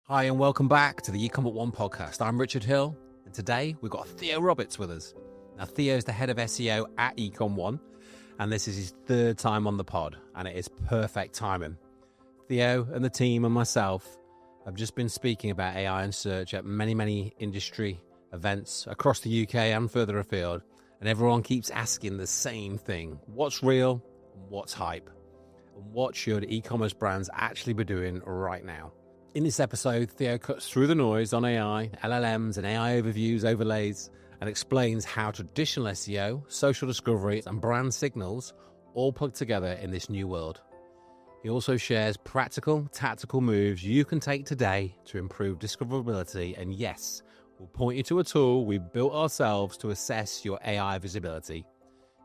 Hi, and welcome back to the eCom at One podcast. I'm Richard Hill, and today we've got Theo Roberts with us. Now, Theo's the head of SEO at eCom One, and this is his third time on the pod, and it is perfect timing. Theo and the team and myself have just been speaking about AI and search at many industry events across the UK and further afield, and everyone keeps asking the same thing. What's real? What's hype? And what should e-commerce brands actually be doing right now? In this episode, Theo cuts through the noise on AI, LLMs and AI overviews, overlays, and explains how traditional SEO, social discovery, and brand signals all plug together in this new world. He also shares practical, tactical moves you can take today to improve discoverability, and yes, we'll point you to a tool we've built ourselves to assess your AI visibility.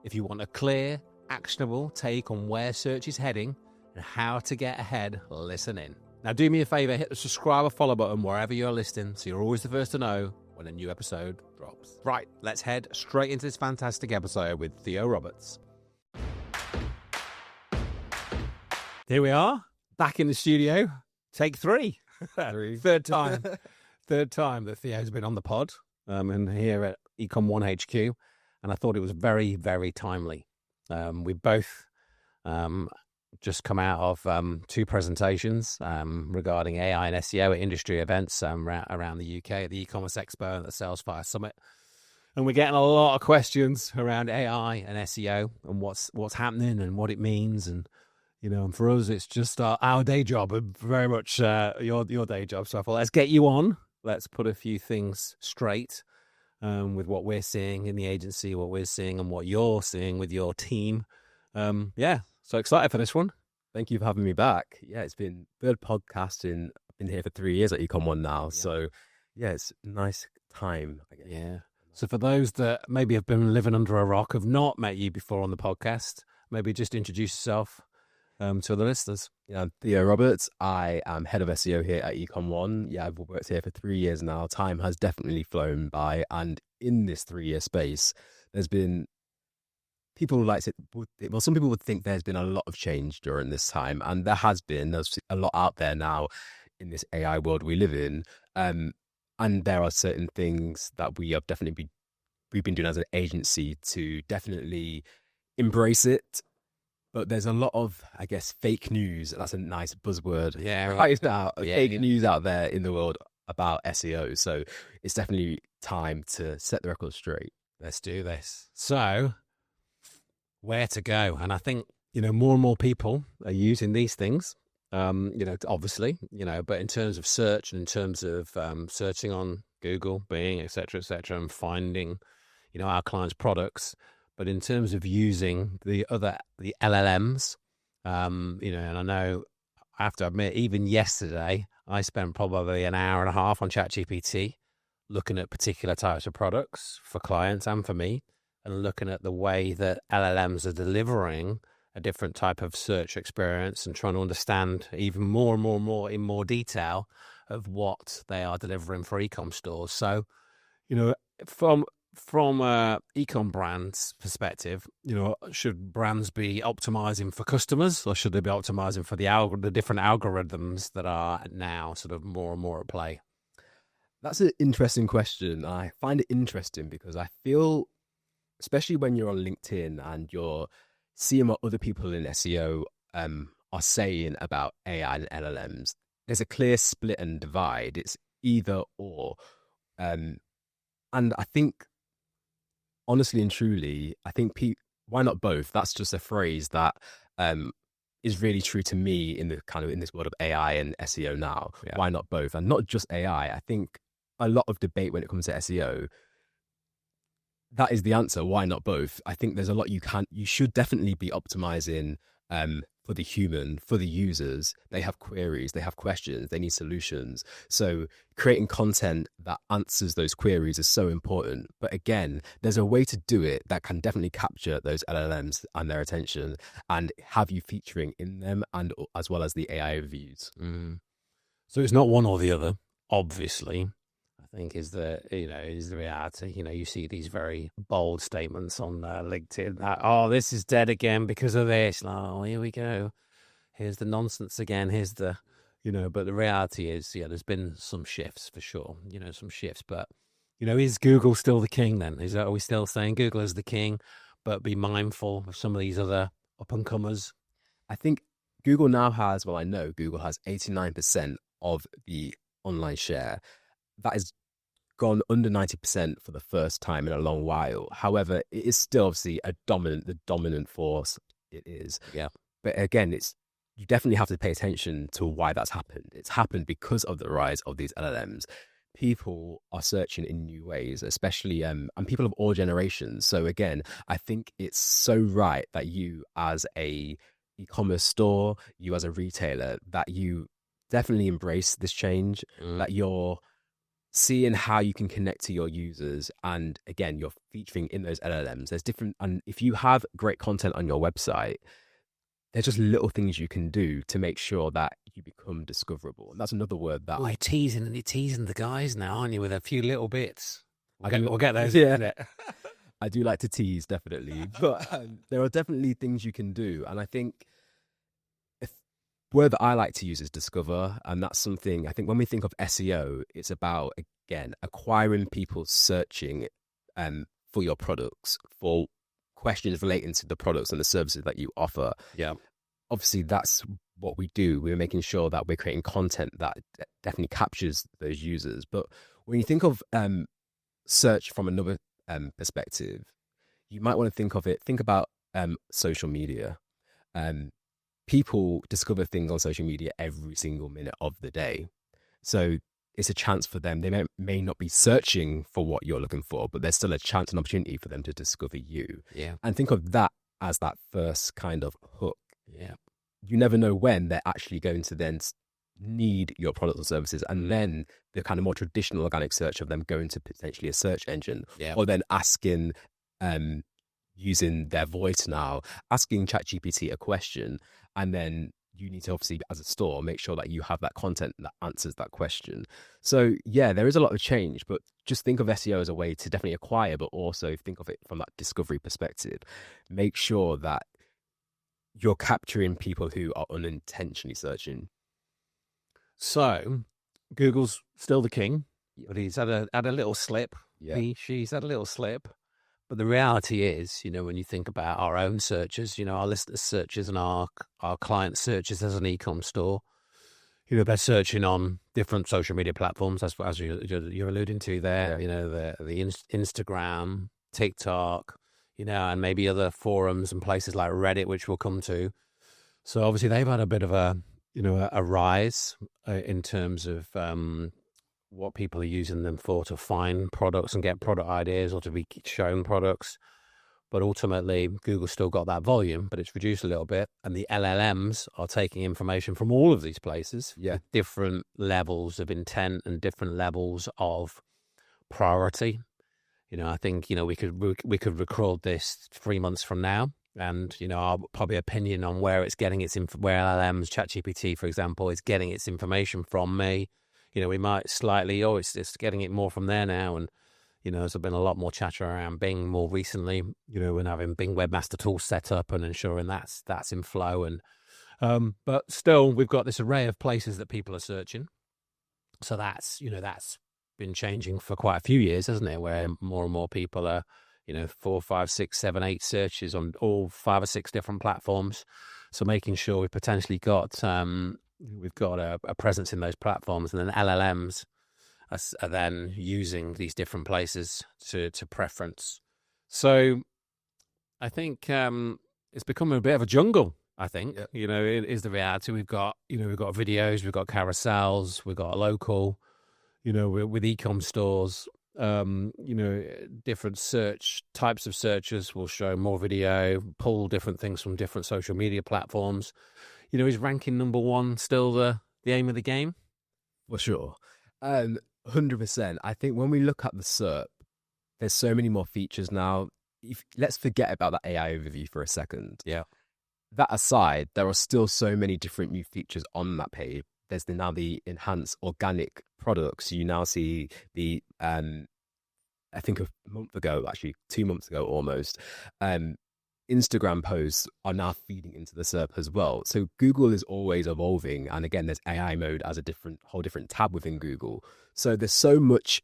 If you want a clear, actionable take on where search is heading and how to get ahead, listen in. Now, do me a favor, hit the subscribe or follow button wherever you're listening so you're always the first to know when a new episode drops. Right, let's head straight into this fantastic episode with Theo Roberts. Here we are, back in the studio, take three. Third time that Theo's been on the pod and here at eCom One HQ, and I thought it was very, very timely. We both just come out of two presentations regarding AI and SEO at industry events around the UK at the eCommerce Expo and the Salesforce Summit. And we're getting a lot of questions around AI and SEO and what's happening and what it means. And, you know, and for us, it's just our day job, and very much your day job. So I thought, let's get you on. Let's put a few things straight with what we're seeing in the agency, what we're seeing and what you're seeing with your team. So excited for this one. Thank you for having me back. Yeah, it's been third podcasting. I've been here for 3 years at eCom One now. Yeah. So yeah, it's a nice time, I guess. Yeah. So for those that maybe have been living under a rock, have not met you before on the podcast, maybe just introduce yourself to the listeners. Yeah, I'm Theo Roberts. I am head of SEO here at eCom One. Yeah, I've worked here for 3 years now. Time has definitely flown by. And in this 3-year space, there's been some people would think there's been a lot of change during this time, and there's a lot out there now in this AI world we live in, and there are certain things that we've been doing as an agency to definitely embrace it. But there's a lot of, I guess, fake news. That's a nice buzzword. Yeah, right now, fake news out there in the world about SEO. So it's definitely time to set the record straight. Let's do this. So, where to go? And I think, you know, more and more people are using these things, obviously, but in terms of search and in terms of searching on Google, Bing, et cetera, and finding, our clients' products. But in terms of using the LLMs, and I know I have to admit, even yesterday, I spent probably an hour and a half on ChatGPT looking at particular types of products for clients and for me, and looking at the way that LLMs are delivering a different type of search experience and trying to understand even more and more in more detail of what they are delivering for e-com stores. So, from e-com brands perspective, should brands be optimizing for customers, or should they be optimizing for the different algorithms that are now sort of more and more at play? That's an interesting question. I find it interesting because I feel, especially when you're on LinkedIn and you're seeing what other people in SEO are saying about AI and LLMs, there's a clear split and divide. It's either or. And I think, honestly and truly, I think why not both? That's just a phrase that is really true to me in this world of AI and SEO now. Yeah. Why not both? And not just AI. I think a lot of debate when it comes to SEO, that is the answer. Why not both? I think there's a lot you should definitely be optimizing for the human, for the users. They have queries, they have questions, they need solutions. So creating content that answers those queries is so important. But again, there's a way to do it that can definitely capture those LLMs and their attention and have you featuring in them, and as well as the AI reviews. So it's not one or the other, obviously. I think is the reality. You see these very bold statements on LinkedIn that, this is dead again because of this. Oh, here we go. Here's the nonsense again. Here's the, But the reality is, there's been some shifts for sure, some shifts. But, is Google still the king then? Are we still saying Google is the king, but be mindful of some of these other up and comers? I think Google now has, well, I know Google has 89% of the online share. That has gone under 90% for the first time in a long while. However, it is still obviously the dominant force it is. Yeah. But again, you definitely have to pay attention to why that's happened. It's happened because of the rise of these LLMs. People are searching in new ways, especially and people of all generations. So again, I think it's so right that you as a e-commerce store, you as a retailer, that you definitely embrace this change, that you're seeing how you can connect to your users. And again, you're featuring in those LLMs. There's different, and if you have great content on your website, there's just little things you can do to make sure that you become discoverable. And that's another word that you're teasing the guys now, aren't you, with a few little bits? We'll get those. Yeah. I do like to tease, definitely. But there are definitely things you can do. And I think word that I like to use is discover. And that's something, I think when we think of SEO, it's about, again, acquiring people searching for your products, for questions relating to the products and the services that you offer. Yeah. Obviously, that's what we do. We're making sure that we're creating content that definitely captures those users. But when you think of search from another perspective, you might want to think about social media. People discover things on social media every single minute of the day. So it's a chance for them. They may not be searching for what you're looking for, but there's still a chance and opportunity for them to discover you. Yeah. And think of that as that first kind of hook. Yeah. You never know when they're actually going to then need your products or services. And then the kind of more traditional organic search of them going to potentially a search engine, or then asking, using their voice now, asking ChatGPT a question. And then you need to obviously, as a store, make sure that you have that content that answers that question. So yeah, there is a lot of change, but just think of SEO as a way to definitely acquire, but also think of it from that discovery perspective. Make sure that you're capturing people who are unintentionally searching. So Google's still the king, but he's had a little slip. Yeah. She's had a little slip. But the reality is, when you think about our own searches, our listeners' searches and our client searches as an e-com store, they're searching on different social media platforms, as you're alluding to there, the Instagram, TikTok, and maybe other forums and places like Reddit, which we'll come to. So obviously they've had a bit of a rise in terms of what people are using them for, to find products and get product ideas or to be shown products. But ultimately, Google's still got that volume, but it's reduced a little bit. And the LLMs are taking information from all of these places, with different levels of intent and different levels of priority. I think, we could record this 3 months from now, and, our probably opinion on where it's getting where LLMs, ChatGPT, for example, is getting its information from me. We might slightly, it's getting it more from there now. And, there's been a lot more chatter around Bing more recently, and having Bing Webmaster Tools set up and ensuring that's in flow. And, but still, we've got this array of places that people are searching. So that's been changing for quite a few years, hasn't it? Where more and more people are, 4, 5, 6, 7, 8 searches on all 5 or 6 different platforms. So making sure we've potentially got, we've got a presence in those platforms, and then LLMs are then using these different places to preference. So I think it's becoming a bit of a jungle. I think it is the reality. We've got videos, we've got carousels, we've got local, with eCom stores. Different types of searches will show more video, pull different things from different social media platforms. Is ranking number 1 still the aim of the game? For sure. 100%. I think when we look at the SERP, there's so many more features now. Let's forget about that AI overview for a second. Yeah. That aside, there are still so many different new features on that page. There's now the enhanced organic products. You now see the, I think a month ago, actually 2 months ago almost, Instagram posts are now feeding into the SERP as well. So Google is always evolving. And again, there's AI mode as a whole different tab within Google. So there's so much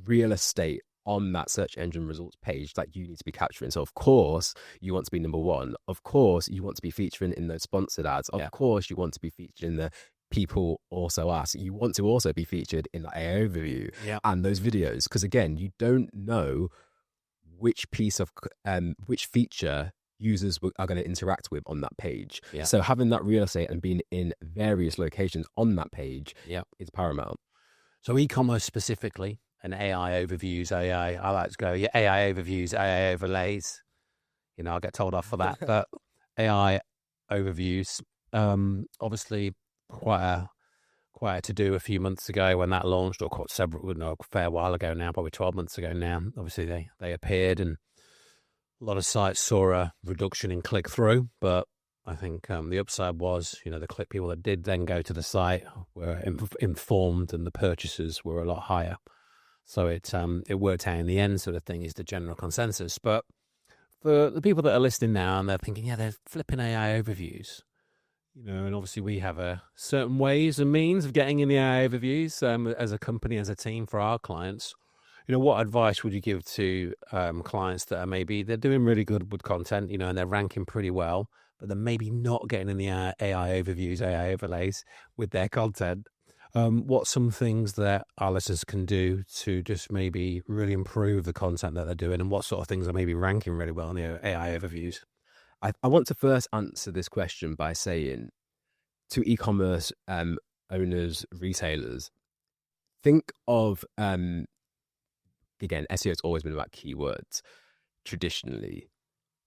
real estate on that search engine results page that you need to be capturing. So of course you want to be number one. Of course you want to be featuring in those sponsored ads. Of course you want to be featured in the people also ask. You want to also be featured in the AI overview and those videos. Because again, you don't know which which feature users are going to interact with on that page. So having that real estate and being in various locations on that page is paramount. So e-commerce specifically and AI overviews, I like to go, AI overviews, AI overlays. I'll get told off for that. But AI overviews, obviously quite a to-do a few months ago when that launched, or a fair while ago now, probably 12 months ago now. Obviously they appeared, and a lot of sites saw a reduction in click-through, but I think the upside was, the people that did then go to the site were informed, and the purchases were a lot higher. So it worked out in the end, sort of thing, is the general consensus. But for the people that are listening now and they're thinking, they're flipping AI overviews, and obviously we have certain ways and means of getting in the AI overviews as a company, as a team for our clients. What advice would you give to clients that they're doing really good with content, and they're ranking pretty well, but they're maybe not getting in the AI overviews, AI overlays with their content? What's some things that our listeners can do to just maybe really improve the content that they're doing, and what sort of things are maybe ranking really well in the AI overviews? I want to first answer this question by saying to e-commerce owners, retailers, think of, again, SEO has always been about keywords traditionally.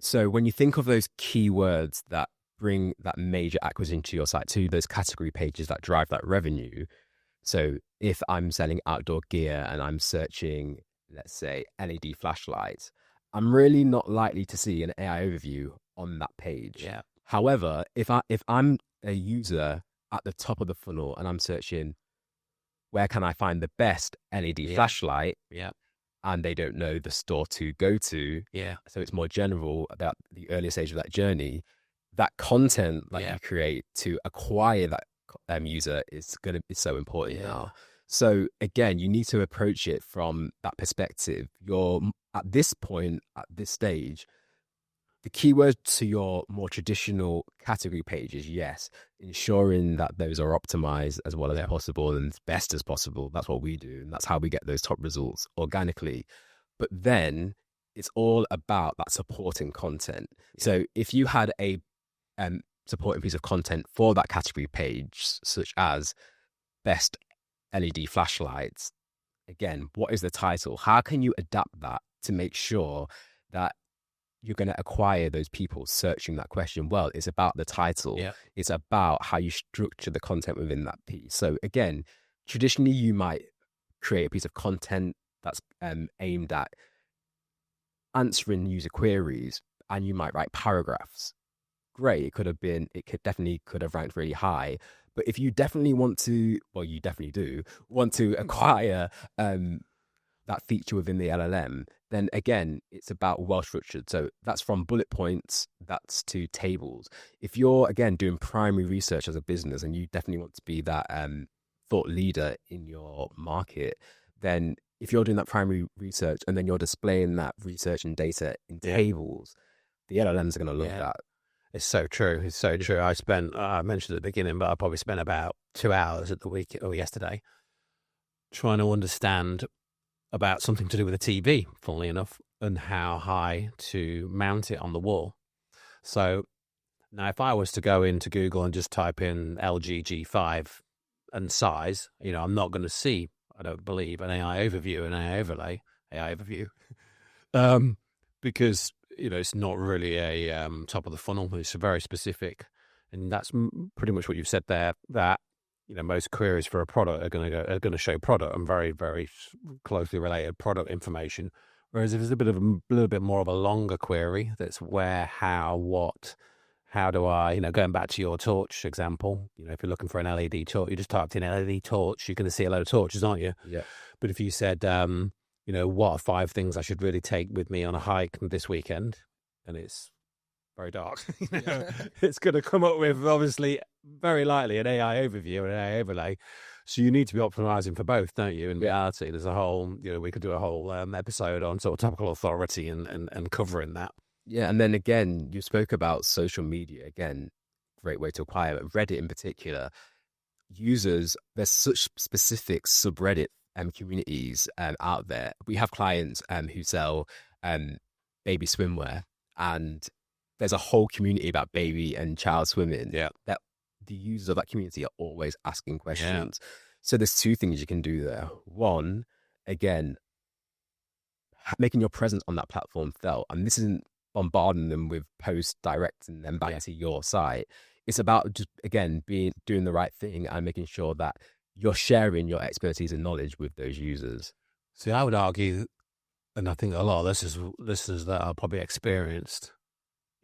So when you think of those keywords that bring that major acquisition to your site, to those category pages that drive that revenue. So if I'm selling outdoor gear and I'm searching, let's say, LED flashlights, I'm really not likely to see an AI overview on that page. However, if I'm a user at the top of the funnel and I'm searching, where can I find the best LED flashlight? And they don't know the store to go to. So it's more general about the earlier stage of that journey. That content that you create to acquire that user is so important now. So again, you need to approach it from that perspective. You're at this point, at this stage, the keyword to your more traditional category pages, yes, ensuring that those are optimized as well as possible and as best as possible. That's what we do, and that's how we get those top results organically. But then it's all about that supporting content. So if you had a supporting piece of content for that category page, such as best LED flashlights, again, what is the title? How can you adapt that to make sure that you're going to acquire those people searching that question? Well, it's about the title. It's about how you structure the content within that piece. So again, traditionally, you might create a piece of content that's aimed at answering user queries, and you might write paragraphs. Great. It definitely could have ranked really high. But if you definitely want to, well, you definitely do want to acquire that feature within the LLM, then again, it's about well-structured. So that's from bullet points, that's to tables. If you're, again, doing primary research as a business and you definitely want to be that thought leader in your market, then if you're doing that primary research and then you're displaying that research and data in tables, the LLMs are going to love that. It's so true. It's so true. I mentioned at the beginning, but I probably spent about 2 hours at the week or yesterday trying to understand about something to do with a TV, funnily enough, and how high to mount it on the wall. So now if I was to go into Google and just type in LG G5 and size, I'm not going to see, I don't believe, an AI overview, an AI overlay, AI overview, because it's not really a top of the funnel. It's very specific, and that's pretty much what you've said there. That most queries for a product are going to show product and very, very closely related product information. Whereas if it's a little bit more of a longer query, that's where, how, what, how do I, going back to your torch example, if you're looking for an LED torch, you just typed in LED torch, you're going to see a load of torches, aren't you? But if you said, what are 5 things I should really take with me on a hike this weekend? And it's very dark. It's going to come up with, obviously, very likely an AI overview and an AI overlay. So you need to be optimizing for both, don't you? In reality, there's a whole, we could do a whole episode on sort of topical authority and covering that. Yeah, and then again, you spoke about social media. Again, great way to acquire it. Reddit in particular, users, there's such specific subreddit communities out there. We have clients who sell baby swimwear, and there's a whole community about baby and child swimming. Yeah. That the users of that community are always asking questions. So there's two things you can do there. One, again, making your presence on that platform felt, and this isn't bombarding them with posts directing them back to your site. It's about just, again, doing the right thing and making sure that you're sharing your expertise and knowledge with those users. See, I would argue, and I think a lot of listeners that are probably experienced,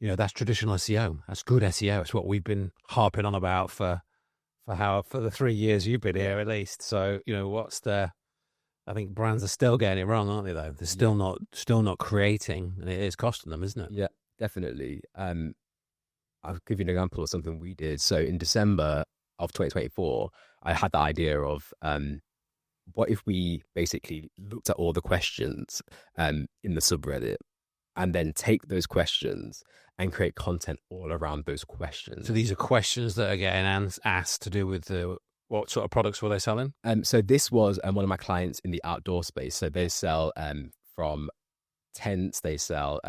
that's traditional SEO. That's good SEO. It's what we've been harping on about for the 3 years you've been here, at least. So, I think brands are still getting it wrong, aren't they, though? They're still not creating, and it is costing them, isn't it? Yeah, definitely. I'll give you an example of something we did. So in December of 2024, I had the idea of what if we basically looked at all the questions in the subreddit and then take those questions and create content all around those questions. So these are questions that are getting asked to do with what sort of products were they selling? So this was one of my clients in the outdoor space. So they sell from tents, they sell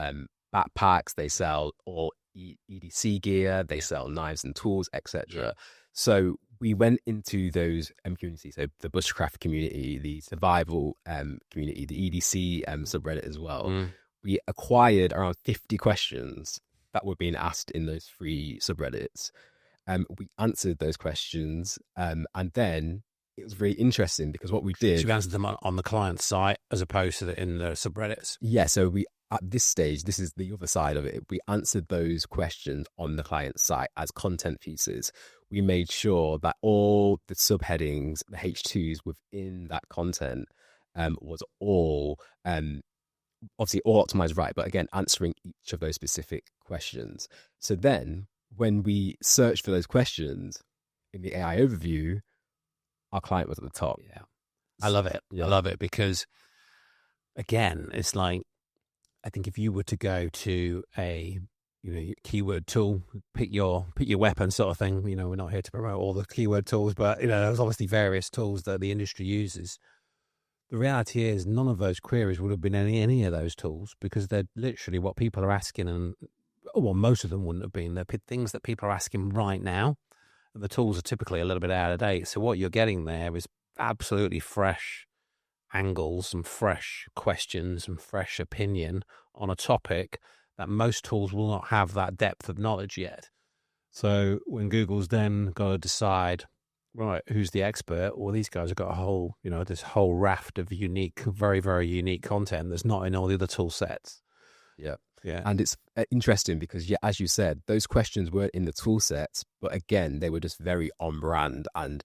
backpacks, they sell all EDC gear, they sell knives and tools, etc. Yeah. So we went into those communities, so the bushcraft community, the survival community, the EDC subreddit as well. We acquired around 50 questions that were being asked in those 3 subreddits. We answered those questions, and then it was very interesting because what we did... So you answered them on the client's site as opposed to in the subreddits? Yeah, so we, at this stage, this is the other side of it, we answered those questions on the client's site as content pieces. We made sure that all the subheadings, the H2s within that content was all... obviously all optimized right, but again, answering each of those specific questions. So then when we searched for those questions in the AI overview, our client was at the top. Yeah. I love it. Yeah. I love it because, again, it's like, I think if you were to go to a keyword tool, pick your weapon sort of thing, we're not here to promote all the keyword tools, but there's obviously various tools that the industry uses. The reality is none of those queries would have been any of those tools because they're literally what people are asking, and most of them wouldn't have been. They're things that people are asking right now, and the tools are typically a little bit out of date. So what you're getting there is absolutely fresh angles and fresh questions and fresh opinion on a topic that most tools will not have that depth of knowledge yet. So when Google's then got to decide, right, who's the expert? Well, these guys have got a whole, this whole raft of unique, very, very unique content that's not in all the other tool sets. Yeah. Yeah. And it's interesting because, as you said, those questions weren't in the tool sets, but again, they were just very on brand. And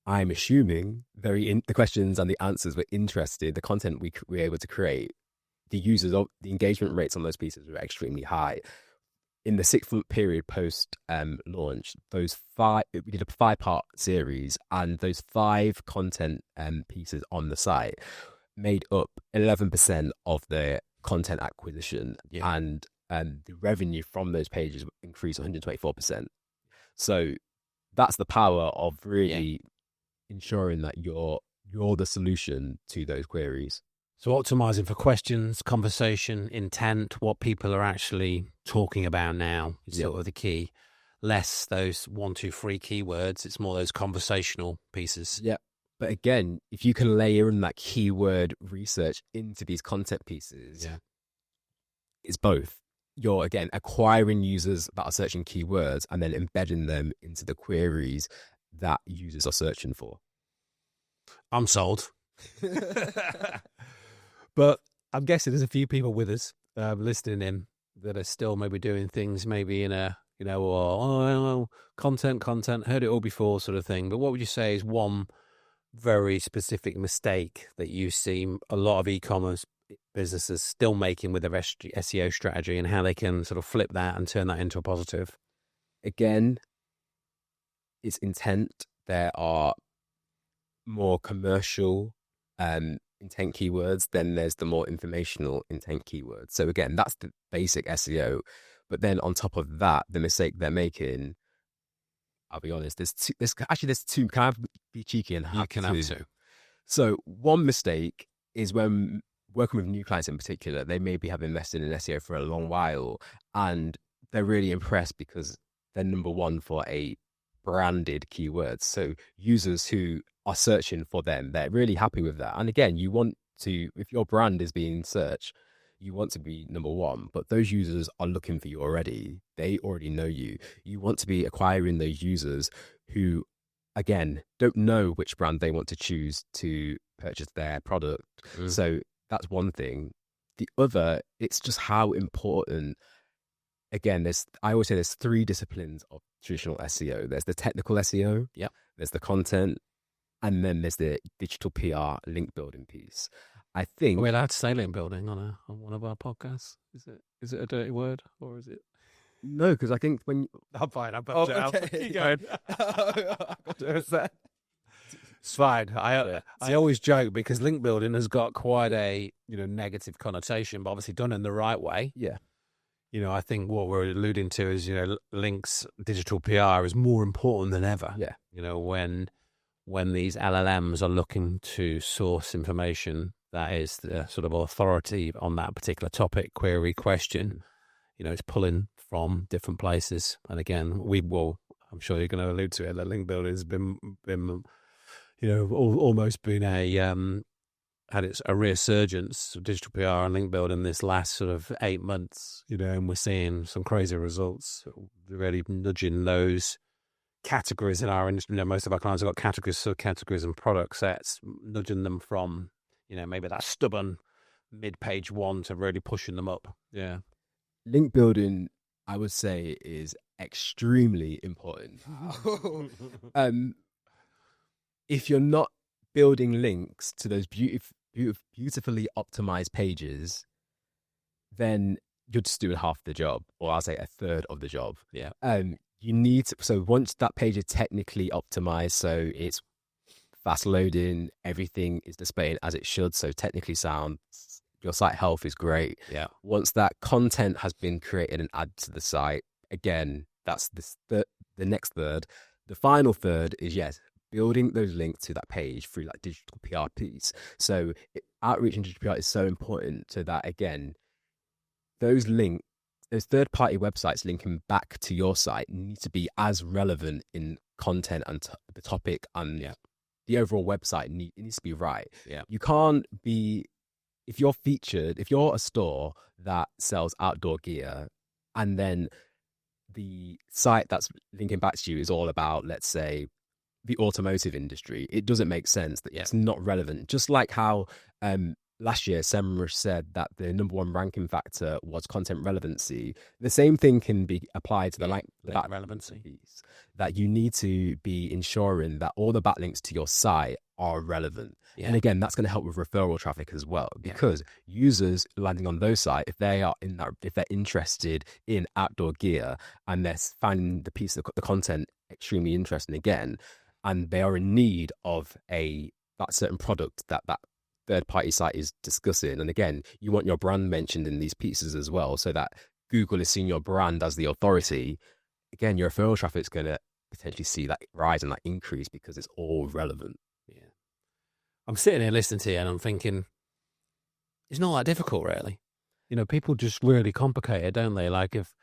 I'm assuming the questions and the answers were interesting. The content we were able to create, the engagement rates on those pieces were extremely high. In the 6-month period post launch, we did a 5-part series, and those 5 content pieces on the site made up 11% of the content acquisition, and the revenue from those pages increased 124%. So that's the power of really ensuring that you're the solution to those queries. So optimizing for questions, conversation, intent, what people are actually talking about now is sort of the key. Less those 1, 2, 3 keywords. It's more those conversational pieces. Yeah. But again, if you can layer in that keyword research into these content pieces, it's both. You're, again, acquiring users that are searching keywords and then embedding them into the queries that users are searching for. I'm sold. But I'm guessing there's a few people with us listening in that are still maybe doing things maybe in a, content, heard it all before sort of thing. But what would you say is one very specific mistake that you see a lot of e-commerce businesses still making with their SEO strategy, and how they can sort of flip that and turn that into a positive? Again, it's intent. There are more commercial intent keywords, then there's the more informational intent keywords. So again, that's the basic SEO. But then on top of that, the mistake they're making, I'll be honest, there's two. Can I be cheeky and have two? So one mistake is when working with new clients in particular, they maybe have invested in SEO for a long while and they're really impressed because they're number one for a branded keywords. So users who are searching for them, they're really happy with that. And again, you want to, if your brand is being searched, you want to be number one, but those users are looking for you already. They already know you. You want to be acquiring those users who, again, don't know which brand they want to choose to purchase their product. So that's one thing. The other, it's just how important, again, I always say there's three disciplines of traditional SEO. There's the technical SEO, there's the content, and then there's the digital PR link building piece. I think are we allowed to say link building on one of our podcasts? Is it a dirty word, or is it? No, because I think when I'm fine. I'm okay. Keep going. It's fine. I always joke because link building has got quite a negative connotation, but obviously done in the right way. Yeah. I think what we're alluding to is links, digital PR is more important than ever. Yeah. When these LLMs are looking to source information that is the sort of authority on that particular topic, query, question, it's pulling from different places. And again, I'm sure you're going to allude to it, that link building has been almost been had a resurgence of digital PR and link building this last sort of 8 months, and we're seeing some crazy results, really nudging those categories in our industry. Most of our clients have got categories, subcategories and product sets, nudging them from, maybe that stubborn mid-page one to really pushing them up. Yeah. Link building, I would say, is extremely important. If you're not building links to those beautifully optimized pages, then you're just doing half the job, or I'll say a third of the job. Yeah. You need to, so once that page is technically optimized, so it's fast loading, everything is displaying as it should, so technically sound, your site health is great. Yeah. Once that content has been created and added to the site, again, that's the next third. The final third is, building those links to that page through like digital PR piece. So outreach and digital PR is so important, so that again, those third-party websites linking back to your site need to be as relevant in content and the topic, and the overall website needs to be right. Yeah. You can't be, if you're a store that sells outdoor gear, and then the site that's linking back to you is all about, let's say, the automotive industry, it doesn't make sense. That it's not relevant. Just like how last year SEMrush said that the number one ranking factor was content relevancy. The same thing can be applied to the link relevancy piece, that you need to be ensuring that all the backlinks to your site are relevant. Yeah. And again, that's going to help with referral traffic as well, because users landing on those sites, if they're interested in outdoor gear and they're finding the piece of the content extremely interesting again, and they are in need of that certain product that third-party site is discussing. And again, you want your brand mentioned in these pieces as well, so that Google is seeing your brand as the authority. Again, your referral traffic is going to potentially see that rise and that increase because it's all relevant. Yeah. I'm sitting here listening to you and I'm thinking, it's not that difficult, really. People just really complicate it, don't they? Like if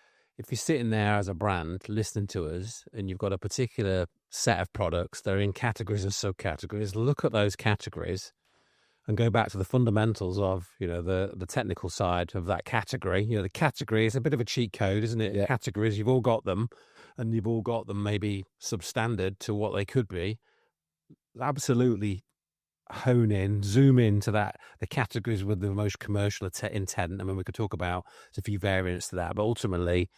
you're sitting there as a brand listening to us and you've got a particular set of products, they're in categories and subcategories, look at those categories and go back to the fundamentals of, the technical side of that category. The category is a bit of a cheat code, isn't it? Yeah. Categories, you've all got them, and you've all got them maybe substandard to what they could be. Absolutely hone in, zoom into the categories with the most commercial intent. I mean, we could talk about a few variants to that, but ultimately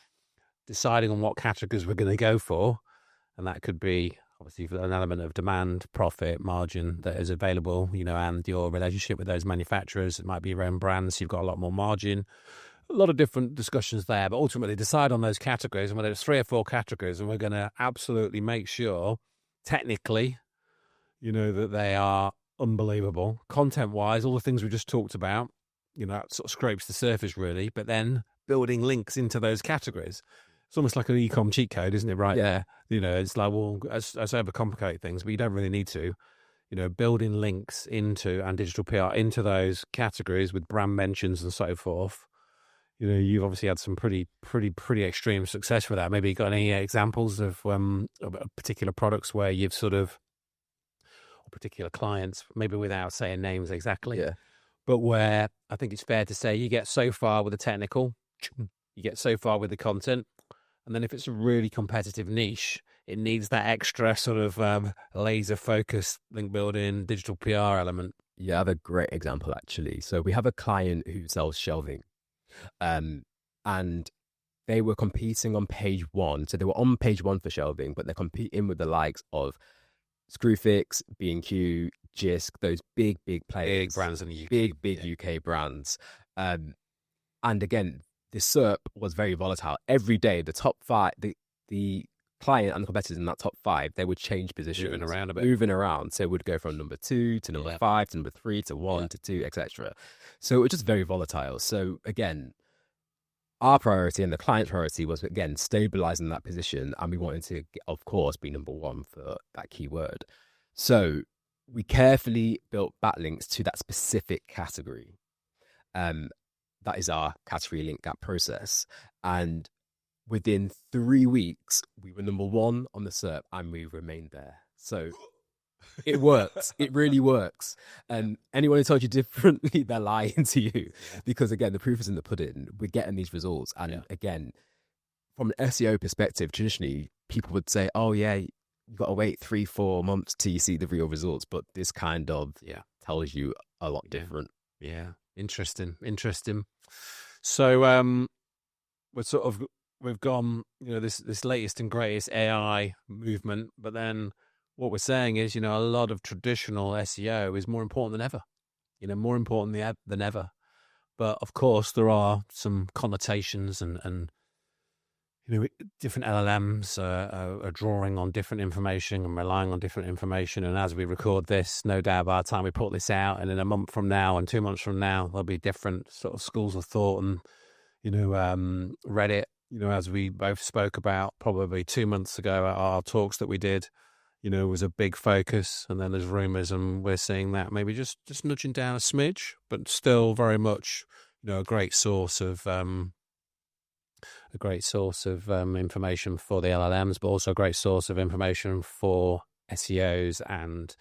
deciding on what categories we're going to go for, and that could be obviously an element of demand, profit, margin that is available, and your relationship with those manufacturers. It might be your own brands, so you've got a lot more margin. A lot of different discussions there, but ultimately decide on those categories, and whether it's 3 or 4 categories, and we're going to absolutely make sure technically, that they are unbelievable. Content-wise, all the things we just talked about, that sort of scrapes the surface really, but then building links into those categories. It's almost like an eCom cheat code, isn't it? Right there. It's like, well, as overcomplicate things, but you don't really need to. Building links into and digital PR into those categories with brand mentions and so forth. You've obviously had some pretty extreme success with that. Maybe you got any examples of particular products where you've sort of, or particular clients, maybe without saying names exactly, but where I think it's fair to say you get so far with the technical, you get so far with the content, and then if it's a really competitive niche, it needs that extra sort of laser focus link building, digital PR element. Yeah, I have a great example actually. So we have a client who sells shelving. And they were competing on page 1. So they were on page 1 for shelving, but they're competing with the likes of Screwfix, B&Q, Jysk, those big players. Big brands in the UK. Big UK brands. And again, the SERP was very volatile. Every day, the top 5, the client and the competitors in that top 5, they would change positions. Moving around. So it would go from number 2 to number 5 to number 3 to 1 to 2, etc. So it was just very volatile. So again, our priority and the client's priority was, again, stabilizing that position. And we wanted to, of course, be number 1 for that keyword. So we carefully built backlinks to that specific category. That is our category link gap process. And within 3 weeks, we were number 1 on the SERP and we remained there. So it works. It really works. And anyone who told you differently, they're lying to you. Because again, the proof is in the pudding. We're getting these results. And again, from an SEO perspective, traditionally, people would say, oh yeah, you've got to wait 3-4 months till you see the real results. But this kind of tells you a lot different. Yeah. Interesting. So we've gone, this latest and greatest AI movement, but then what we're saying is, a lot of traditional SEO is more important than ever, more important than ever. But of course, there are some connotations and different LLMs are drawing on different information and relying on different information. And as we record this, no doubt by the time we put this out, and in a month from now and 2 months from now, there'll be different sort of schools of thought. And, Reddit, as we both spoke about probably 2 months ago at our talks that we did, was a big focus. And then there's rumors, and we're seeing that maybe just nudging down a smidge, but still very much, a great source of information for the LLMs, but also a great source of information for SEOs and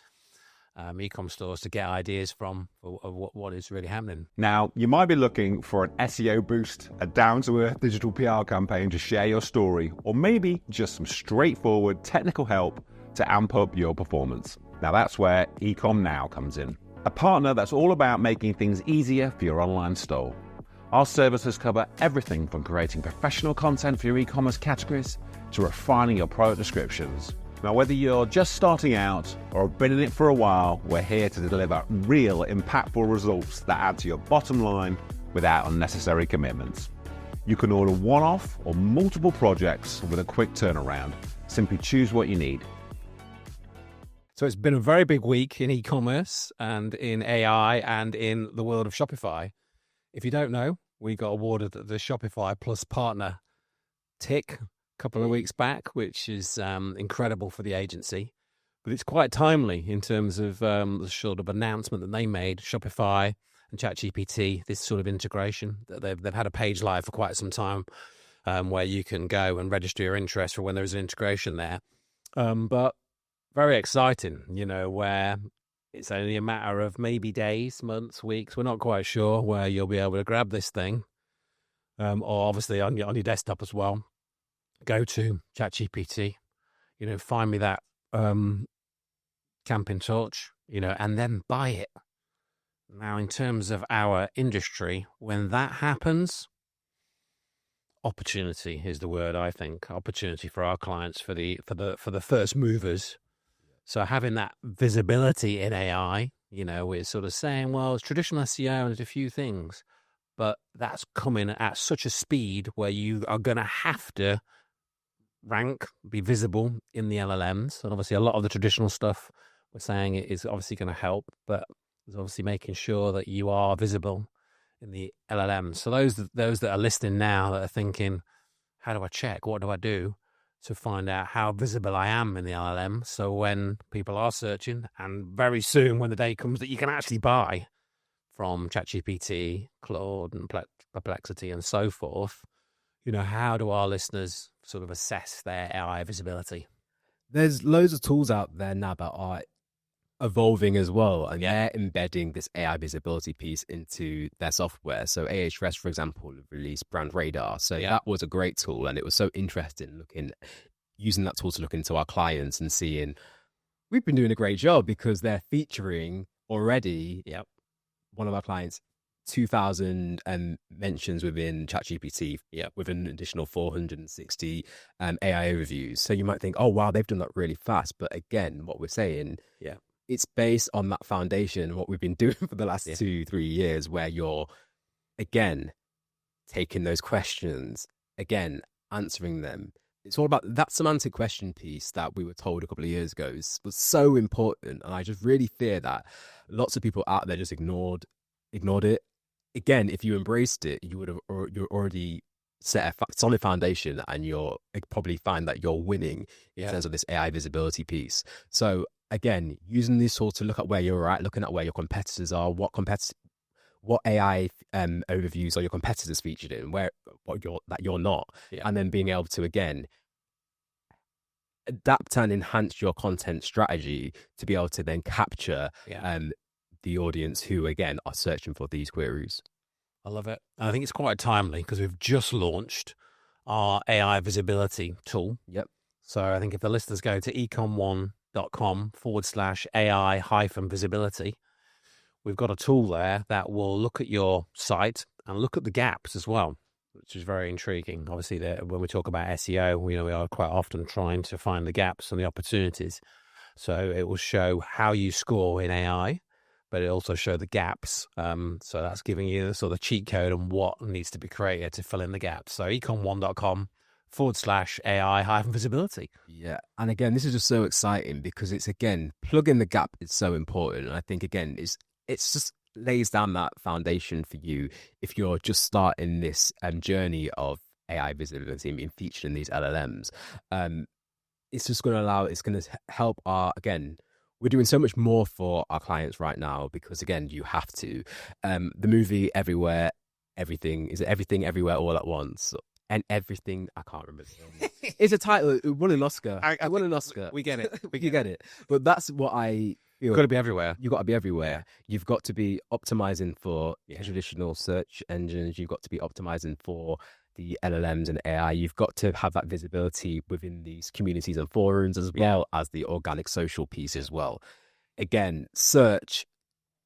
eCom stores to get ideas from of what is really happening. Now, you might be looking for an SEO boost, a down-to-earth digital PR campaign to share your story, or maybe just some straightforward technical help to amp up your performance. Now that's where eCom Now comes in. A partner that's all about making things easier for your online store. Our services cover everything from creating professional content for your e-commerce categories to refining your product descriptions. Now, whether you're just starting out or have been in it for a while, we're here to deliver real, impactful results that add to your bottom line without unnecessary commitments. You can order one-off or multiple projects with a quick turnaround. Simply choose what you need. So it's been a very big week in e-commerce and in AI and in the world of Shopify. If you don't know, we got awarded the Shopify Plus Partner tick a couple of weeks back, which is incredible for the agency. But it's quite timely in terms of the sort of announcement that they made, Shopify and ChatGPT, this sort of integration. They've had a page live for quite some time where you can go and register your interest for when there is an integration there. But very exciting, where it's only a matter of maybe days, months, weeks. We're not quite sure where you'll be able to grab this thing, or obviously on your desktop as well. Go to ChatGPT, find me that camping torch, and then buy it. Now, in terms of our industry, when that happens, opportunity is the word. I think opportunity for our clients, for the first movers, So having that visibility in AI, we're sort of saying, well, it's traditional SEO and there's a few things, but that's coming at such a speed where you are going to have to rank, be visible in the LLMs. And obviously a lot of the traditional stuff we're saying it is obviously going to help, but it's obviously making sure that you are visible in the LLMs. So those that are listening now that are thinking, how do I check? What do I do to find out how visible I am in the LLM? So when people are searching, and very soon when the day comes that you can actually buy from ChatGPT, Claude, and Perplexity, and so forth, how do our listeners sort of assess their AI visibility? There's loads of tools out there now that are evolving as well, and they're embedding this AI visibility piece into their software. So Ahrefs, for example, released Brand Radar. So that was a great tool, and it was so interesting using that tool to look into our clients and seeing we've been doing a great job because they're featuring already one of our clients 2,000 mentions within ChatGPT with an additional 460 AI overviews. So you might think, oh wow, they've done that really fast. But again, what we're saying, it's based on that foundation, what we've been doing for the last 2-3 years, where you're, again, taking those questions, again, answering them. It's all about that semantic question piece that we were told a couple of years ago was so important. And I just really fear that lots of people out there just ignored it. Again, if you embraced it, you're already set a solid foundation, and you'll probably find that you're winning in terms of this AI visibility piece. So again, using this tool to look at where you're at, looking at where your competitors are, what AI overviews are your competitors featured in, that you're not, and then being able to again adapt and enhance your content strategy to be able to then capture the audience who again are searching for these queries. I love it. I think it's quite timely because we've just launched our AI visibility tool. So I think if the listeners go to ecom1.com/AI-visibility, we've got a tool there that will look at your site and look at the gaps as well, which is very intriguing. Obviously, when we talk about SEO, we are quite often trying to find the gaps and the opportunities. So it will show how you score in AI, but it also show the gaps. So that's giving you the sort of cheat code on what needs to be created to fill in the gaps. So ecom1.com/AI-visibility. Yeah. And again, this is just so exciting because it's, again, plugging the gap is so important. And I think, again, it's just lays down that foundation for you if you're just starting this journey of AI visibility and being featured in these LLMs. It's just going to help we're doing so much more for our clients right now because, again, you have to. The movie Everywhere, Everything Everywhere All at Once, and everything, I can't remember. It's a title. It won an Oscar. It won an Oscar. We get it. You get it. But that's what I feel. You've got to be everywhere. You've got to be everywhere. You've got to be optimizing for traditional search engines. You've got to be optimizing for the LLMs and AI. You've got to have that visibility within these communities and forums, as well as the organic social piece as well. Again, search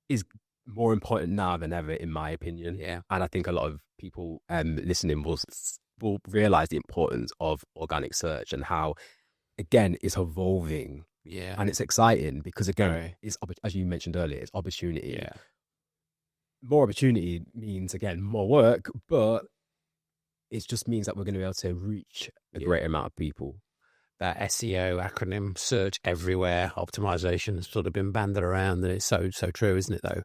is more important now than ever, in my opinion. And I think a lot of people listening will realize the importance of organic search and how, again, it's evolving. And it's exciting because, again, it's, as you mentioned earlier, it's opportunity. More opportunity means, again, more work, but it just means that we're going to be able to reach a greater amount of people. That SEO acronym, search everywhere optimization, has sort of been banded around, and it's so true, isn't it? Though,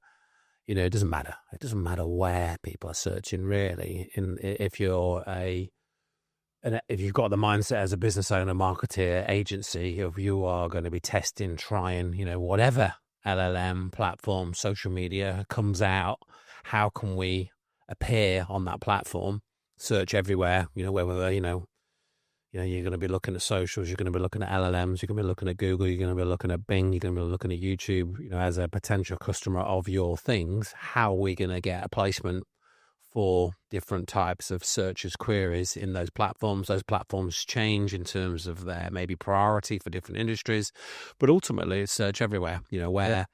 it doesn't matter. It doesn't matter where people are searching, really. If you've got the mindset as a business owner, marketer, agency, if you are going to be testing, trying, whatever LLM platform, social media comes out, how can we appear on that platform? Search everywhere, whether, you're going to be looking at socials, you're going to be looking at LLMs, you're going to be looking at Google, you're going to be looking at Bing, you're going to be looking at YouTube, as a potential customer of your things. How are we going to get a placement for different types of searches, queries in those platforms? Those platforms change in terms of their maybe priority for different industries, but ultimately it's search everywhere, where,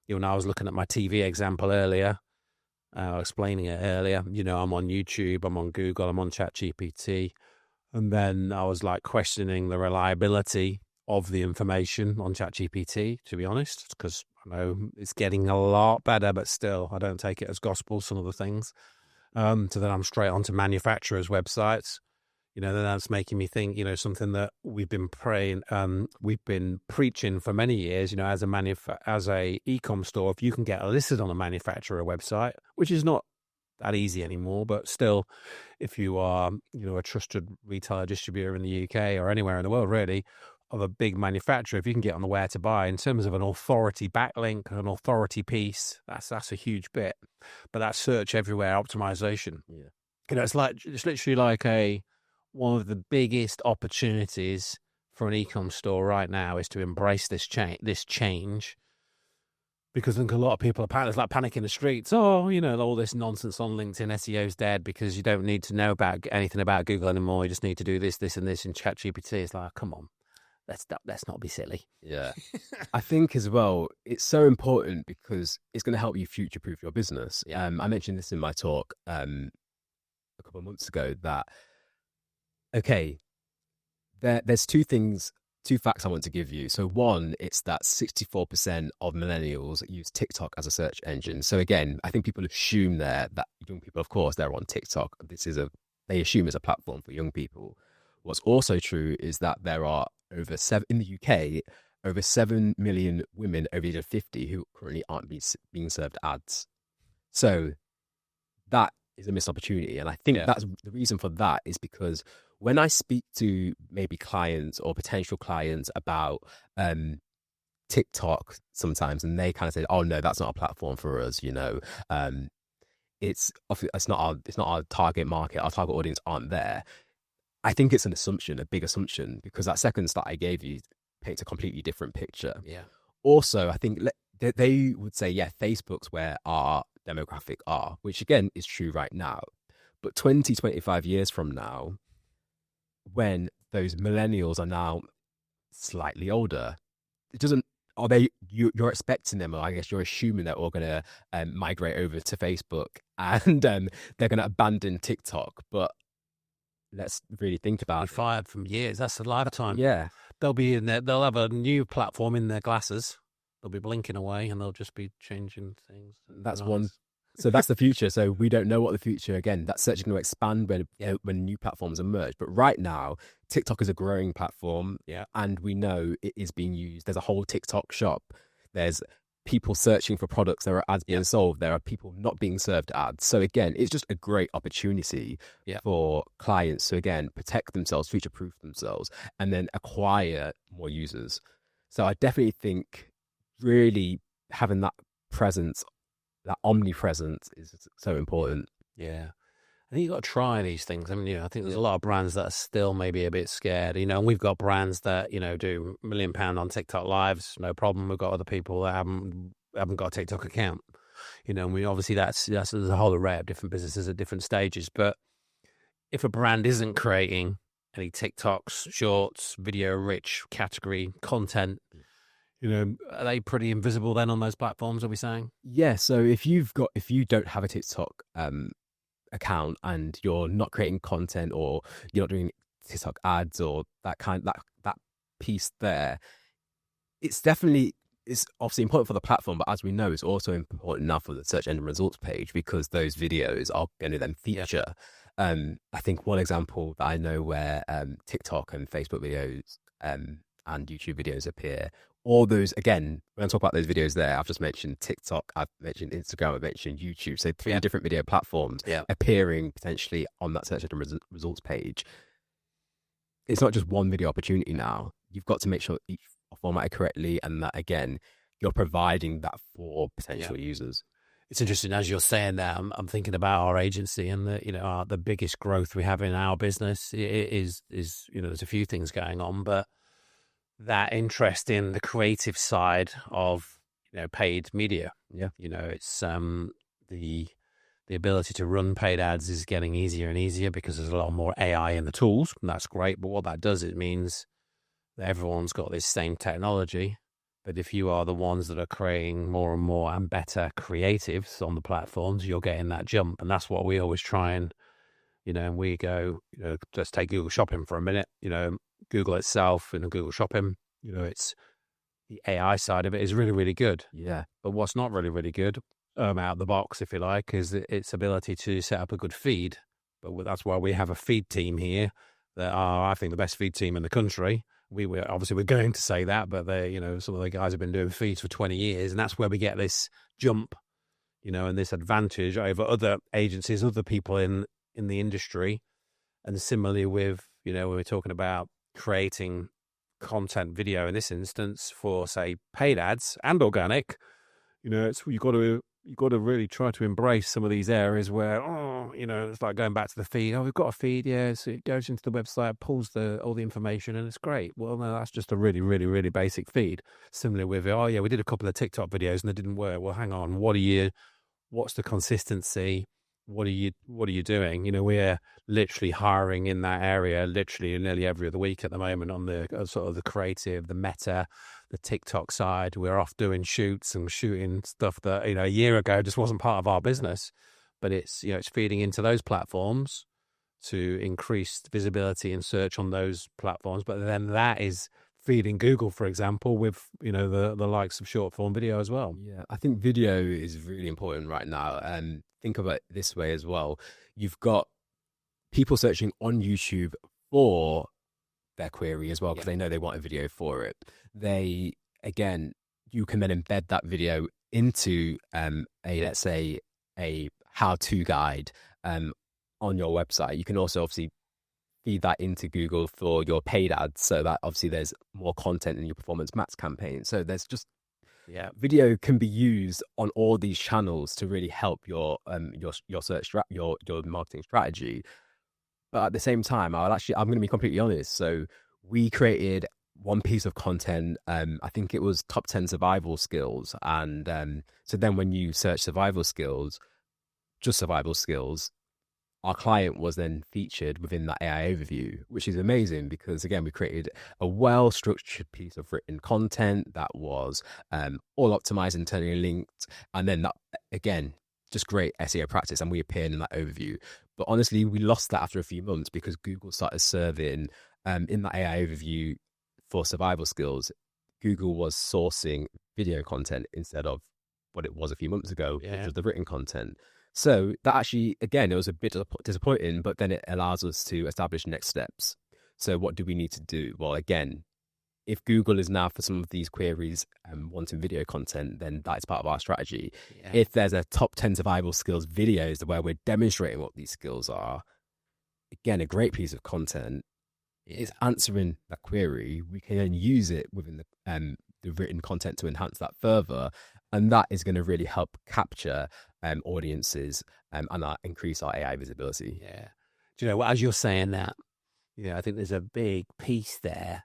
I was looking at my TV example earlier, explaining it earlier, I'm on YouTube, I'm on Google, I'm on ChatGPT. And then I was questioning the reliability of the information on ChatGPT, to be honest, because I know it's getting a lot better, but still, I don't take it as gospel, some of the things. So then I'm straight onto manufacturers' websites. Then that's making me think, something that we've been preaching for many years, as a eCom store, if you can get listed on a manufacturer website, which is not that easy anymore, but still, if you are, a trusted retailer distributor in the UK or anywhere in the world, really, of a big manufacturer, if you can get on the where to buy in terms of an authority backlink, an authority piece, that's a huge bit. But that search everywhere optimization, it's literally like one of the biggest opportunities for an e-com store right now is to embrace this change, because I think a lot of people are it's like panic in the streets. Oh, all this nonsense on LinkedIn SEO is dead because you don't need to know about anything about Google anymore. You just need to do this, this, and this in ChatGPT. It's like, come on, let's not be silly. Yeah, I think as well, it's so important because it's going to help you future-proof your business. I mentioned this in my talk a couple of months ago that. Okay, there's two facts I want to give you. So one, it's that 64% of millennials use TikTok as a search engine. So again, I think people assume there that young people, of course, they're on TikTok. They assume it's a platform for young people. What's also true is that there are in the UK, over 7 million women over the age of 50 who currently aren't being served ads. So that is a missed opportunity. And I think that's the reason for that is because when I speak to maybe clients or potential clients about TikTok sometimes, and they kind of say, "Oh no, that's not a platform for us," it's not our target market. Our target audience aren't there. I think it's an assumption, a big assumption, because that second stat I gave you paints a completely different picture. Yeah. Also, I think they would say, Facebook's where our demographic are, which again is true right now. But 20, 25 years from now, when those millennials are now slightly older, you're expecting them, or I guess you're assuming they're all going to migrate over to Facebook and they're going to abandon TikTok. But let's really think about it. Fired from years. That's a lifetime. Yeah. They'll be in there. They'll have a new platform in their glasses. They'll be blinking away and they'll just be changing things. That's one. So that's the future. So we don't know what the future, again, that search is going to expand when new platforms emerge. But right now, TikTok is a growing platform. Yeah. And we know it is being used. There's a whole TikTok shop. There's people searching for products. There are ads being sold. There are people not being served ads. So again, it's just a great opportunity for clients to, again, protect themselves, future-proof themselves, and then acquire more users. So I definitely think really having that presence, that omnipresence, is so important. Yeah. I think you've got to try these things. I mean, I think there's a lot of brands that are still maybe a bit scared, and we've got brands that, do £1 million on TikTok lives, no problem. We've got other people that haven't got a TikTok account, and we obviously there's a whole array of different businesses at different stages. But if a brand isn't creating any TikToks, shorts, video rich category content, are they pretty invisible then on those platforms, are we saying? Yeah. So if you don't have a TikTok account and you're not creating content, or you're not doing TikTok ads or that piece there, it's obviously important for the platform, but as we know, it's also important now for the search engine results page, because those videos are going to then feature. I think one example that I know where TikTok and Facebook videos and YouTube videos appear, all those, again, when I talk about those videos there, I've just mentioned TikTok, I've mentioned Instagram, I've mentioned YouTube. So 3 different video platforms appearing potentially on that search engine results page. It's not just one video opportunity now. You've got to make sure each are formatted correctly, and that, again, you're providing that for potential users. It's interesting, as you're saying that, I'm thinking about our agency, and the biggest growth we have in our business is there's a few things going on, but that interest in the creative side of paid media. It's the ability to run paid ads is getting easier and easier because there's a lot more AI in the tools, and that's great. But what that does, it means that everyone's got this same technology. But if you are the ones that are creating more and more and better creatives on the platforms, you're getting that jump. And that's what we always try and and we go, let's take Google Shopping for a minute. Google itself, Google Shopping, it's the AI side of it is really, really good. Yeah. But what's not really, really good, out the box, if you like, is its ability to set up a good feed. But that's why we have a feed team here that are, I think, the best feed team in the country. We're going to say that, but some of the guys have been doing feeds for 20 years, and that's where we get this jump, and this advantage over other agencies, other people in the industry. And similarly with, when we're talking about creating content video in this instance for, say, paid ads and organic, you've got to really try to embrace some of these areas where, it's like going back to the feed. Oh, we've got a feed, yeah. So it goes into the website, pulls all the information, and it's great. Well, no, that's just a really, really, really basic feed. Similarly with, oh yeah, we did a couple of TikTok videos and they didn't work. Well, hang on, what's the consistency? What are you doing? We're literally hiring in that area, literally nearly every other week at the moment on the sort of the creative, the meta, the TikTok side. We're off doing shoots and shooting stuff that, a year ago just wasn't part of our business, but it's feeding into those platforms to increase visibility and search on those platforms. But then that is feeding Google, for example, with, the likes of short form video as well. Yeah, I think video is really important right now. And think of it this way as well. You've got people searching on YouTube for their query as well, because they know they want a video for it. You can then embed that video into let's say a how-to guide on your website. You can also obviously feed that into Google for your paid ads, so that obviously there's more content in your performance max campaign. So there's just video can be used on all these channels to really help your search your marketing strategy. But at the same time, I'm going to be completely honest. So we created one piece of content. I think it was top 10 survival skills, and so then when you search survival skills, just survival skills, our client was then featured within that AI overview, which is amazing because, again, we created a well-structured piece of written content that was all optimized, internally linked. And then that, again, just great SEO practice. And we appeared in that overview. But honestly, we lost that after a few months because Google started serving in that AI overview for survival skills. Google was sourcing video content instead of what it was a few months ago, which was the written content. So that actually, again, it was a bit disappointing, but then it allows us to establish next steps. So what do we need to do? Well, again, if Google is now for some of these queries wanting video content, then that's part of our strategy. Yeah. If there's a top 10 survival skills videos where we're demonstrating what these skills are, again, a great piece of content is answering that query. We can then use it within the written content to enhance that further. And that is going to really help capture audiences and increase our AI visibility. Yeah. Do you know, as you're saying that, I think there's a big piece there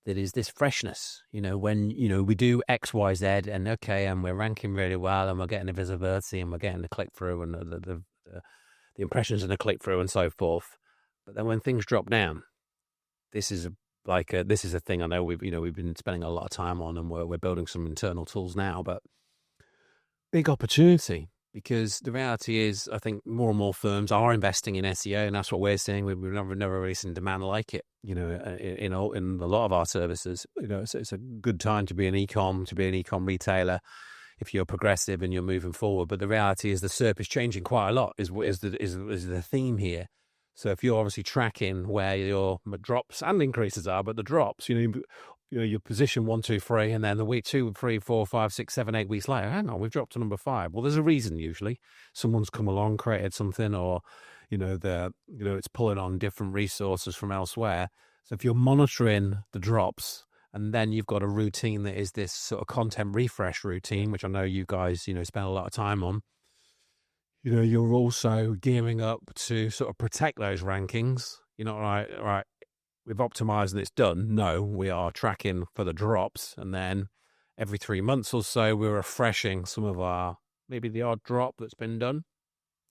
that is this freshness. When, we do X, Y, Z and we're ranking really well and we're getting the visibility and we're getting the click-through and the impressions and the click-through and so forth. But then when things drop down, this is a thing I know we've been spending a lot of time on, and we're building some internal tools now, but big opportunity, because the reality is I think more and more firms are investing in SEO, and that's what we're seeing. We've never really seen demand like it, in a lot of our services. It's a good time to be an eCom retailer if you're progressive and you're moving forward. But the reality is the SERP is changing quite a lot, is the theme here. So if you're obviously tracking where your drops and increases are, but the drops, your position 1, 2, 3, and then the week 2, 3, 4, 5, 6, 7, 8 weeks later, hang on, we've dropped to number 5. Well, there's a reason usually. Someone's come along, created something, or it's pulling on different resources from elsewhere. So if you're monitoring the drops, and then you've got a routine that is this sort of content refresh routine, which I know you guys spend a lot of time on. You're also gearing up to sort of protect those rankings. You're not right, we've optimized and it's done. No, we are tracking for the drops. And then every 3 months or so, we're refreshing some of maybe the odd drop that's been done.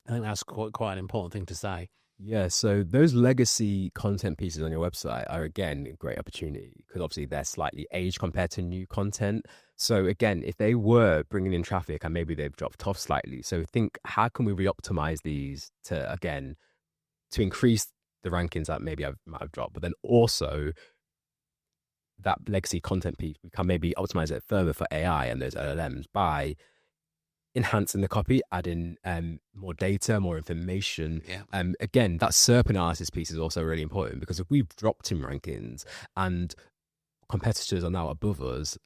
I think that's quite an important thing to say. Yeah, so those legacy content pieces on your website are, again, a great opportunity because obviously they're slightly aged compared to new content. So again, if they were bringing in traffic and maybe they've dropped off slightly, so think, how can we re-optimize these to increase the rankings that maybe might have dropped, but then also that legacy content piece, we can maybe optimize it further for AI and those LLMs by enhancing the copy, adding more data, more information. Yeah. Again, that SERP analysis piece is also really important, because if we've dropped in rankings and competitors are now above us,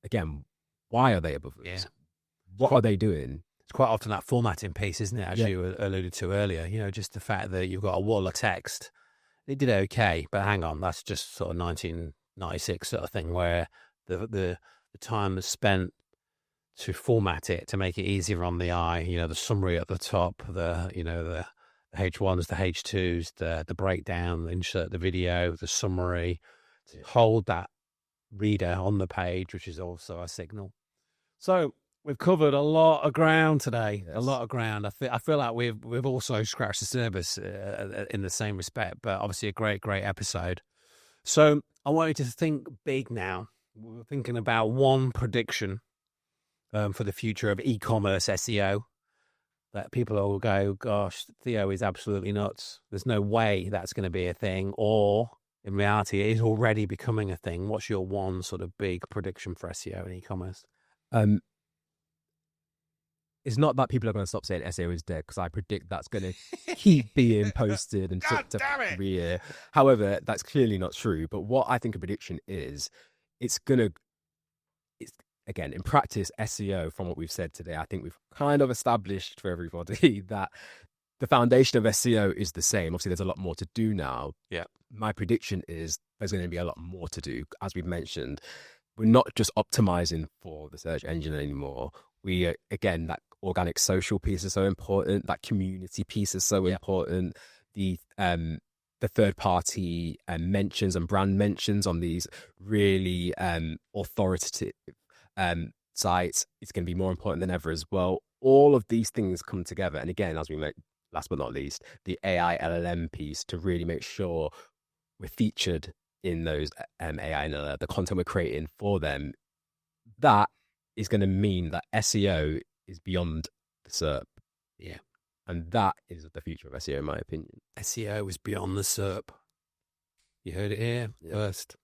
again, why are they above us? Yeah. What are they doing? It's quite often that formatting piece, isn't it? As you alluded to earlier, just the fact that you've got a wall of text. It did okay, but hang on, that's just sort of 1996 sort of thing, where the time that's spent to format it to make it easier on the eye, the summary at the top, the H1s, the H2s, the breakdown, insert the video, the summary, to hold that reader on the page, which is also a signal. So we've covered a lot of ground today. Yes. A lot of ground. I feel like we've also scratched the surface in the same respect, but obviously a great episode. So I want you to think big now. We're thinking about one prediction for the future of e-commerce SEO that people will go, gosh, Theo is absolutely nuts. There's no way that's going to be a thing. Or in reality, it is already becoming a thing. What's your one sort of big prediction for SEO and e-commerce? It's not that people are going to stop saying SEO is dead, because I predict that's going to keep being posted and ticked up every year. However, that's clearly not true. But what I think a prediction is, it's again, in practice, SEO, from what we've said today, I think we've kind of established for everybody that the foundation of SEO is the same. Obviously, there's a lot more to do now. Yeah. My prediction is there's going to be a lot more to do. As we've mentioned, we're not just optimizing for the search engine anymore. We, again, that organic social piece is so important. That community piece is so important. The third-party mentions and brand mentions on these really authoritative sites, it's going to be more important than ever as well. All of these things come together. And again, as we met, last but not least, the AI LLM piece to really make sure we're featured in those AI and LLM, the content we're creating for them. That is going to mean that SEO is beyond the SERP. Yeah. And that is the future of SEO, in my opinion. SEO is beyond the SERP. You heard it here first.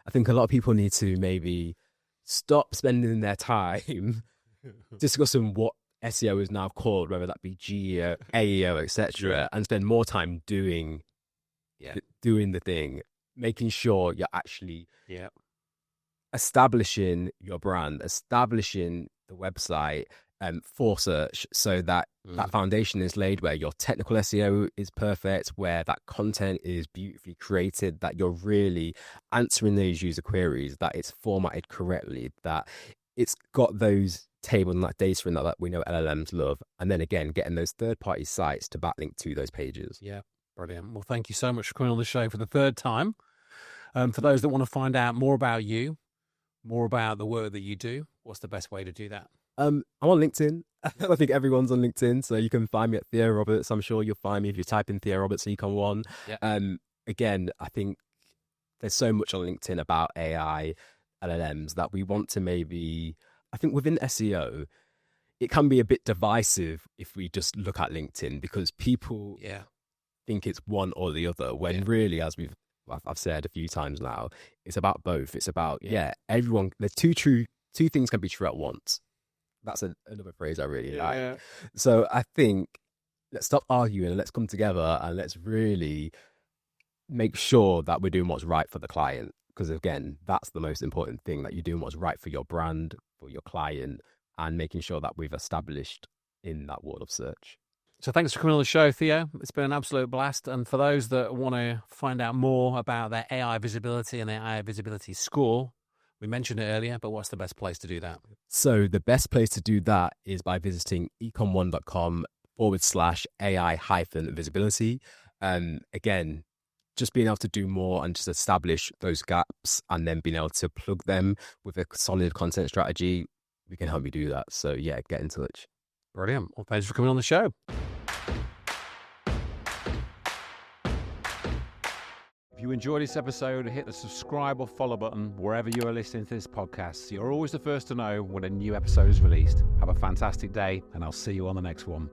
I think a lot of people need to maybe stop spending their time discussing what SEO is now called, whether that be GEO, AEO, etc., and spend more time doing the thing, making sure you're actually establishing your brand, establishing the website for search, so that that foundation is laid, where your technical SEO is perfect, where that content is beautifully created, that you're really answering those user queries, that it's formatted correctly, that it's got those tables and that data in that we know LLMs love, and then again getting those third-party sites to backlink to those pages. Yeah, brilliant. Well, thank you so much for coming on the show for the third time. For those that want to find out more about you, more about the work that you do, what's the best way to do that? I'm on LinkedIn. I think everyone's on LinkedIn, so you can find me at Theo Roberts. I'm sure you'll find me if you type in Theo Roberts eCom 1. Yeah. Again, I think there's so much on LinkedIn about AI, LLMs, that we want to maybe, I think within SEO, it can be a bit divisive if we just look at LinkedIn, because people think it's one or the other, when really, as I've said a few times now, it's about both. It's about, everyone, the two things can be true at once. That's another phrase I really like. Yeah. So I think let's stop arguing and let's come together and let's really make sure that we're doing what's right for the client. Because again, that's the most important thing, that you're doing what's right for your brand, for your client, and making sure that we've established in that world of search. So thanks for coming on the show, Theo. It's been an absolute blast. And for those that want to find out more about their AI visibility and their AI visibility score, we mentioned it earlier, but what's the best place to do that? So the best place to do that is by visiting ecom1.com/AI-visibility. Again, just being able to do more and just establish those gaps, and then being able to plug them with a solid content strategy, we can help you do that. So yeah, get in touch. Brilliant. Well, thanks for coming on the show. If you enjoyed this episode, hit the subscribe or follow button wherever you are listening to this podcast, so you're always the first to know when a new episode is released. Have a fantastic day, and I'll see you on the next one.